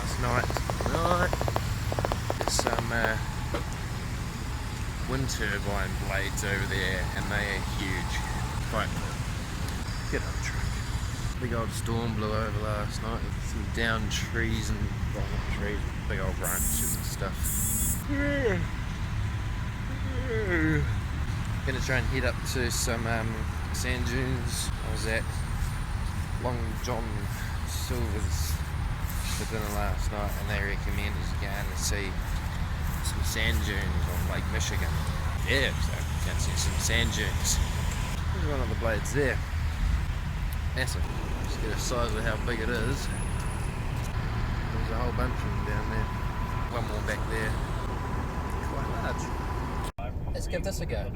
last night. There's some wind turbine blades over there, and they are huge. Quite cool. Get on the truck. Big old storm blew over last night. Some downed trees and, well, not trees, big old branches and stuff. Gonna try and head up to some sand dunes. I was at Long John Silver's for dinner last night, and they recommended going to see some sand dunes on Lake Michigan. Yeah, so you can see some sand dunes. There's one of the blades there. Massive. Just get a size of how big it is. There's a whole bunch of them down there. One more back there. Quite large. Let's give this a go.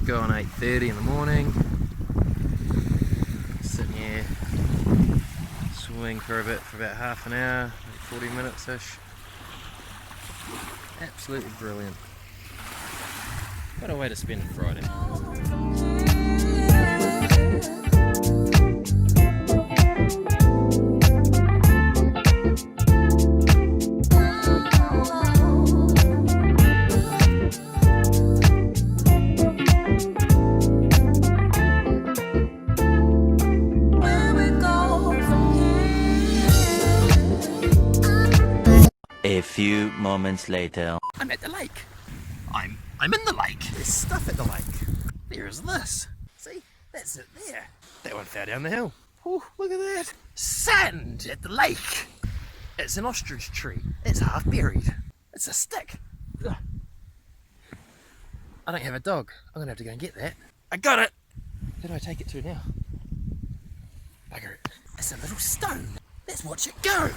Going 8:30 in the morning, sitting here swimming for a bit for about half an hour, 40 minutes ish. Absolutely brilliant. What a way to spend a Friday. A few moments later. I'm at the lake. I'm in the lake. There's stuff at the lake. There is this. See? That's it there. That one fell down the hill. Oh, look at that. Sand at the lake. It's an ostrich tree. It's half buried. It's a stick. Ugh. I don't have a dog. I'm gonna have to go and get that. I got it. Who do I take it to now? Bugger it. It's a little stone. Let's watch it go.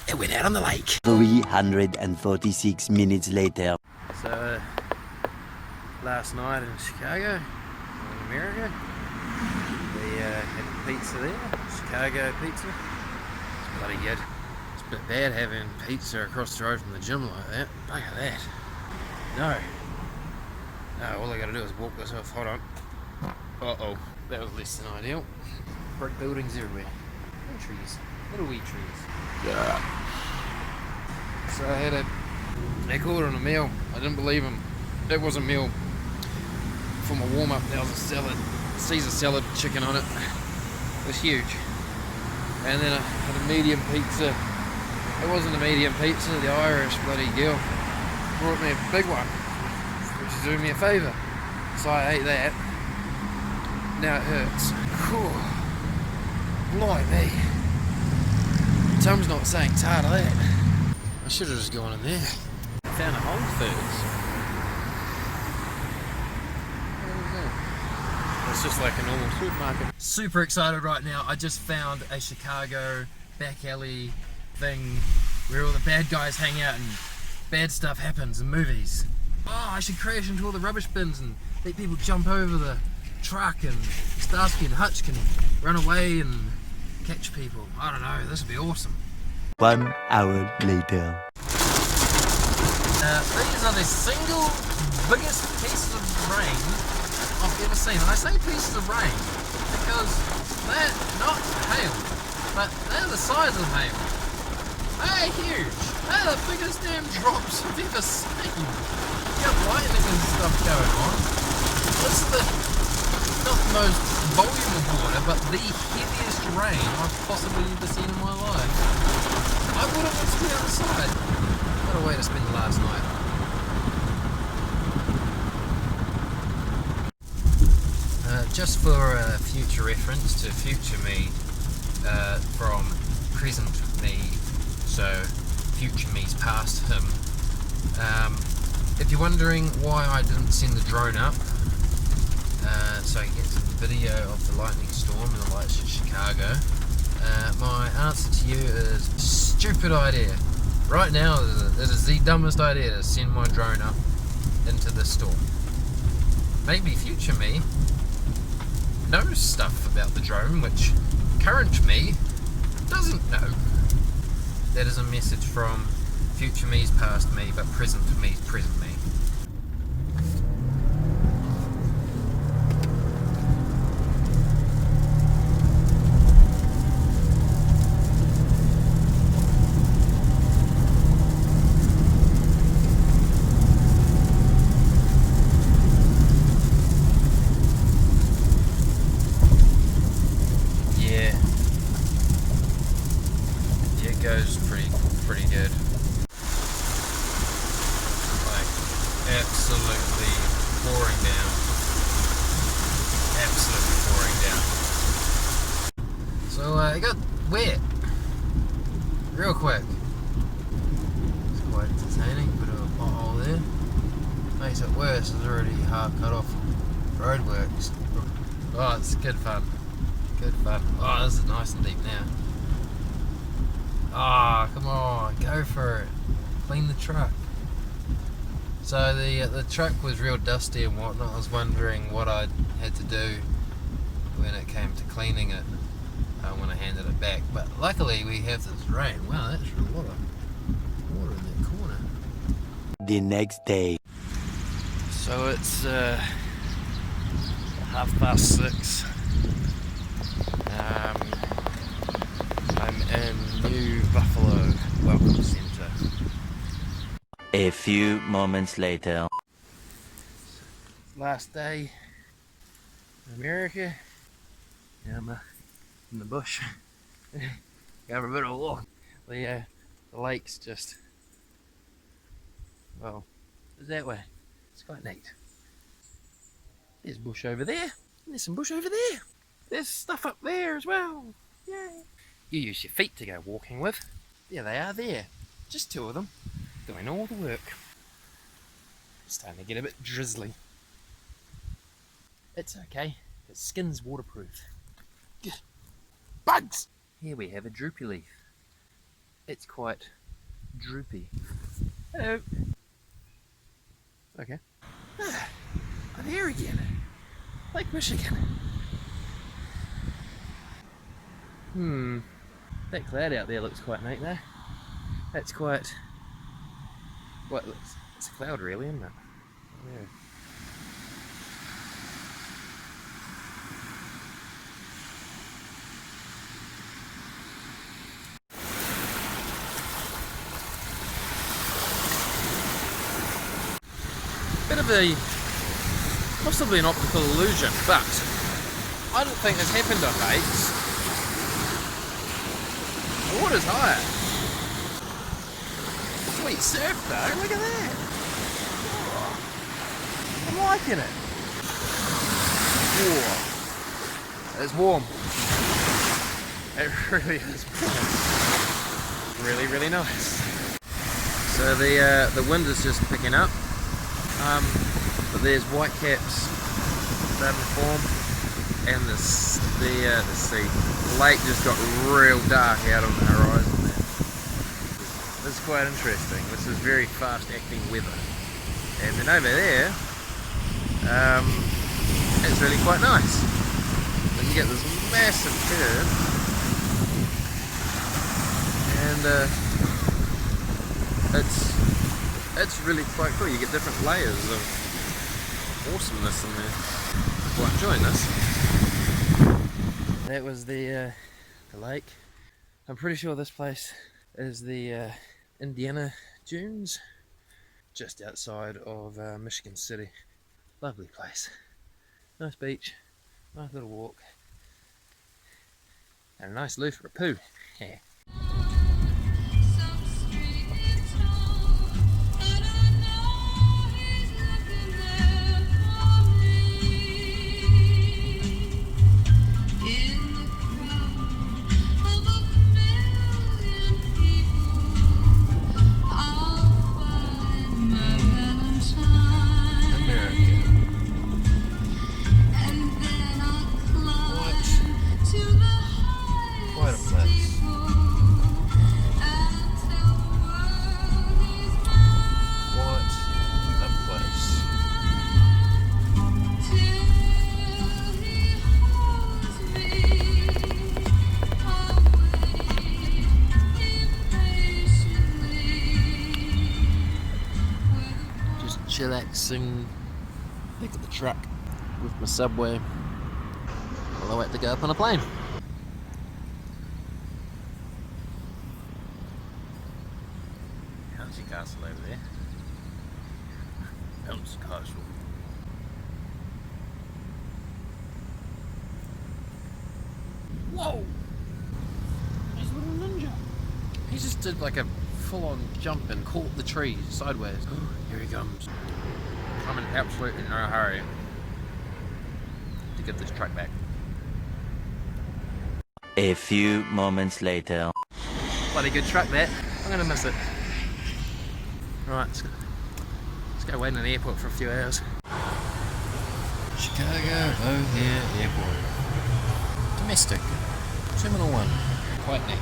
It went out on the lake. 346 minutes later. So, last night in Chicago, in America, we had pizza there, Chicago pizza. It's bloody good. It's a bit bad having pizza across the road from the gym like that. Bugger that. No, all I gotta do is walk this off. Hold on. Uh-oh, that was less than ideal. Brick buildings everywhere. And trees. Little wee trees. Yeah. So they called it a meal. I didn't believe them. It was a meal. For my warm-up, there was a salad, Caesar salad, chicken on it. It was huge. And then I had a medium pizza. It wasn't a medium pizza. The Irish bloody girl brought me a big one, which is doing me a favour. So I ate that. Now it hurts. Cool. Blimey. Tom's not saying tired of that. I should have just gone in there. I found a Whole Foods. What is that? It's just like a normal supermarket. Super excited right now. I just found a Chicago back alley thing where all the bad guys hang out and bad stuff happens in movies. Oh, I should crash into all the rubbish bins and let people jump over the truck, and Starsky and Hutch can run away and catch people. I don't know, this would be awesome. 1 hour later. These are the single biggest pieces of rain I've ever seen. And I say pieces of rain because they're not hail, but they're the size of hail. They're huge. They're the biggest damn drops I've ever seen. You got lightning and stuff going on. This is not the most volume of water, but the heaviest rain I've possibly ever seen in my life. I wouldn't want to be outside. What a way to spend the last night. Just for future reference to future me from present me, so future me's past him. If you're wondering why I didn't send the drone up, so I can get some video of the lightning storm and the lights of Chicago, my answer to you is stupid idea. Right now it is the dumbest idea to send my drone up into the storm. Maybe future me knows stuff about the drone which current me doesn't know. That is a message from future me's past me, but present me's present me. Goes pretty good. Like absolutely pouring down. Absolutely pouring down. So it got wet real quick. It's quite entertaining, bit of a pothole there. Makes it worse, there's already half cut off roadworks. Oh, it's good fun. Good fun. Oh, this is nice and deep now. Ah, oh, come on, go for it. Clean the truck. So the truck was real dusty and whatnot. I was wondering what I had to do when it came to cleaning it when I handed it back. But luckily we have this rain. Wow, that's a lot of water in that corner. The next day. So it's 6:30. I'm in New Buffalo Welcome Center. A few moments later. Last day in America. Yeah, I'm in the bush. Going a bit of a walk. The lake's just, well, it's that way. It's quite neat. There's bush over there. And there's some bush over there. There's stuff up there as well. Yay. You use your feet to go walking with. There they are there. Just two of them. Doing all the work. It's starting to get a bit drizzly. It's okay. Its skin's waterproof. Bugs! Here we have a droopy leaf. It's quite droopy. Hello. Okay. I'm here again. Lake Michigan. That cloud out there looks quite neat there. That's quite... What, it's a cloud really, isn't it? Yeah. Bit of a... possibly an optical illusion, but I don't think this happened on Bates. The water's higher. Sweet surf though, look at that. Oh, I'm liking it. Whoa. It's warm. It really is warm. Really, really nice. So the wind is just picking up. But there's whitecaps starting to form, and the sea. The lake just got real dark out on the horizon there. This is quite interesting. This is very fast acting weather. And then over there, it's really quite nice. You get this massive curve, and it's It's really quite cool. You get different layers of awesomeness in there. I'm quite enjoying this. That was the lake. I'm pretty sure this place is the Indiana Dunes, just outside of Michigan City. Lovely place. Nice beach, nice little walk, and a nice loo for a poo. Yeah. Chillaxing back at the truck with my Subway while I wait to go up on a plane. How's your castle over there? Bounce castle. Whoa! He's a little ninja. He just did like a full-on jump and caught the tree sideways. Here he comes. I'm in absolutely no hurry to get this truck back. A few moments later. Bloody good truck that. I'm gonna miss it. Right, let's go wait in an airport for a few hours. Chicago O'Hare Airport. Domestic. Terminal 1. Quite neat.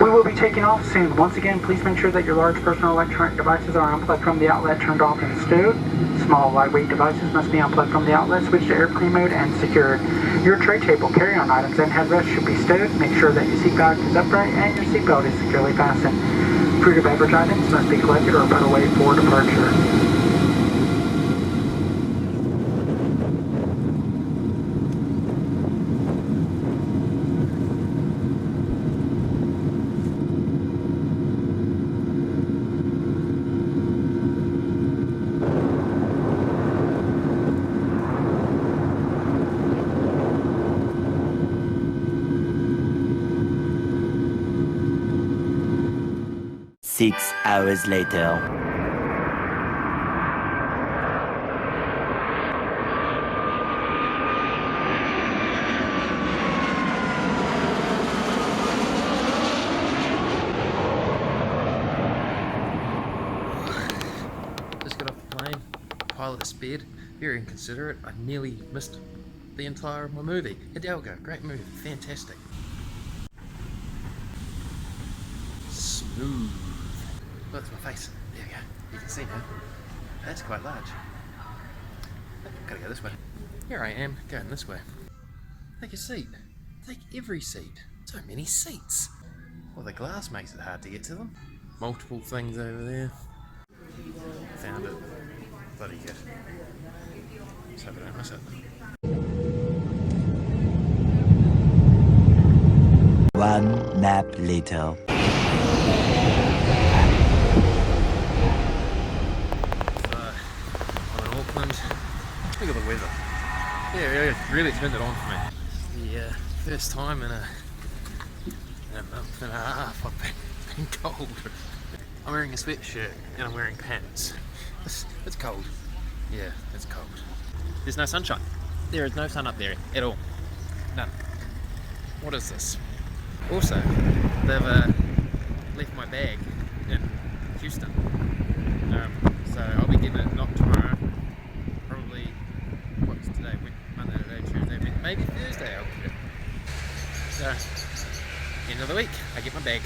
We will be taking off soon. Once again, please make sure that your large personal electronic devices are unplugged from the outlet, turned off and stowed. Small, lightweight devices must be unplugged from the outlet, switched to airplane mode, and secured. Your tray table, carry-on items, and headrest should be stowed. Make sure that your seatbelt is upright and your seatbelt is securely fastened. Fruit or beverage items must be collected or put away for departure. 6 hours later. Just got off the plane. Pilot is spared. Very inconsiderate. I nearly missed the entire of my movie. Hidalgo, great movie, fantastic. Smooth. Look, that's my face. There we go. You can see now. That's quite large. Gotta go this way. Here I am, going this way. Take a seat. Take every seat. So many seats. Well, the glass makes it hard to get to them. Multiple things over there. Found it. Bloody good. Let's hope I don't miss it. 1 nap later. I'm in Auckland. Look at the weather. Yeah, it really turned it on for me. It's the first time in a month and a half I've been cold. I'm wearing a sweatshirt and I'm wearing pants. It's cold. Yeah, it's cold. There's no sunshine. There is no sun up there at all. None. What is this? Also, they've left my bag in Houston. So I'll be getting it not tomorrow. Probably, what's today? Monday, today, Tuesday, maybe Thursday I'll get it. So, end of the week, I get my bag.